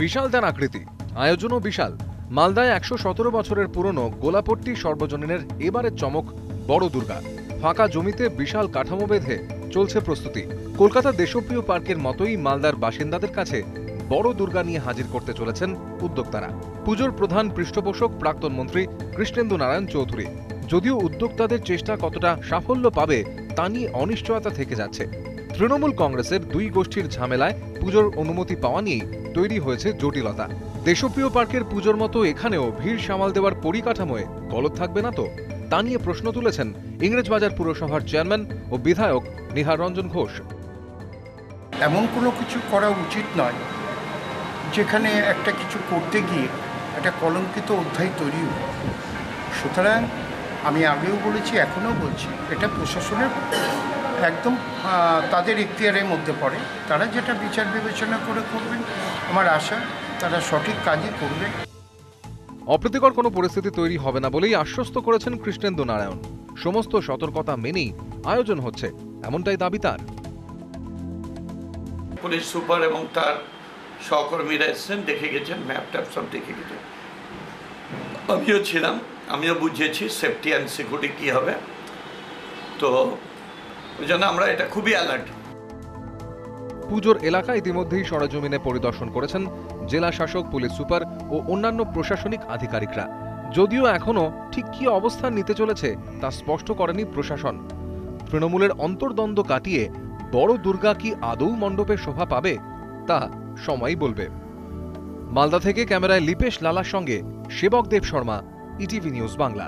বিশাল দেন আকৃতি, আয়োজনও বিশাল। মালদায় ১১৭ বছরের পুরনো গোলাপট্টি সর্বজনীনের এবারের চমক বড় দুর্গা। ফাঁকা জমিতে বিশাল কাঠামো বেঁধে চলছে প্রস্তুতি। কলকাতার দেশপ্রিয় পার্কের মতোই মালদার বাসিন্দাদের কাছে বড় দুর্গা নিয়ে হাজির করতে চলেছেন উদ্যোক্তারা। পুজোর প্রধান পৃষ্ঠপোষক প্রাক্তন মন্ত্রী কৃষ্ণেন্দু নারায়ণ চৌধুরী। যদিও উদ্যোক্তাদের চেষ্টা কতটা সাফল্য পাবে তা নিয়ে অনিশ্চয়তা থেকে যাচ্ছে। তৃণমূল কংগ্রেসের দুই গোষ্ঠীর ঝামেলায় পুজোর অনুমতি পাওয়া নিয়েই তৈরি হয়েছে জটিলতা। দেশপ্রিয় পার্কের পুজোর মতো এখানেও ভিড় সামাল দেওয়ার পরিকাঠামোয় গলদ থাকবে না তো, তা নিয়ে প্রশ্ন তুলেছেন ইংরেজবাজার পুরসভার চেয়ারম্যান ও বিধায়ক নিহার রঞ্জন ঘোষ। এমন কোনো কিছু করা উচিত নয় যেখানে একটা কিছু করতে গিয়ে একটা কলঙ্কিত অধ্যায় তৈরি হয়। সুতরাং আমি আগেও বলেছি, এখনও বলছি, এটা প্রশাসনের একদম তাদের এখতিয়ারের মধ্যে পড়ে। তারা যেটা বিচার বিবেচনা করে করবেন, আমার আশা তারা সঠিক কাজই করবে। অপ্রীতিকর কোনো পরিস্থিতি তৈরি হবে না বলেই আশ্বস্ত করেছেন কৃষ্ণেন্দু নারায়ণ। সমস্ত সতর্কতা মেনেই আয়োজন হচ্ছে, এমনটাই দাবি তার। পুলিশ সুপার এবং তার সহকর্মীরা এসেছেন, দেখে গেছেন, ম্যাপ ট্যাপ সব দেখে গেছেন। আমিও ছিলাম, আমিও বুঝিয়েছি সেফটি অ্যান্ড সিকিউরিটি কী হবে। তো ওই জন্য আমরা এটা খুবই অ্যালার্ট। পুজোর এলাকা ইতিমধ্যেই সরেজমিনে পরিদর্শন করেছেন জেলা শাসক, পুলিশ সুপার ও অন্যান্য প্রশাসনিক আধিকারিকরা। যদিও এখনো ঠিক কী অবস্থান নিতে চলেছে তা স্পষ্ট করেনি প্রশাসন। তৃণমূলের অন্তর্দ্বন্দ্ব কাটিয়ে বড় দুর্গা কি আদৌ মণ্ডপে শোভা পাবে তা সময়ই বলবে। মালদা থেকে ক্যামেরায় লিপেশ লালার সঙ্গে সেবক দেব শর্মা, ইটিভি নিউজ বাংলা।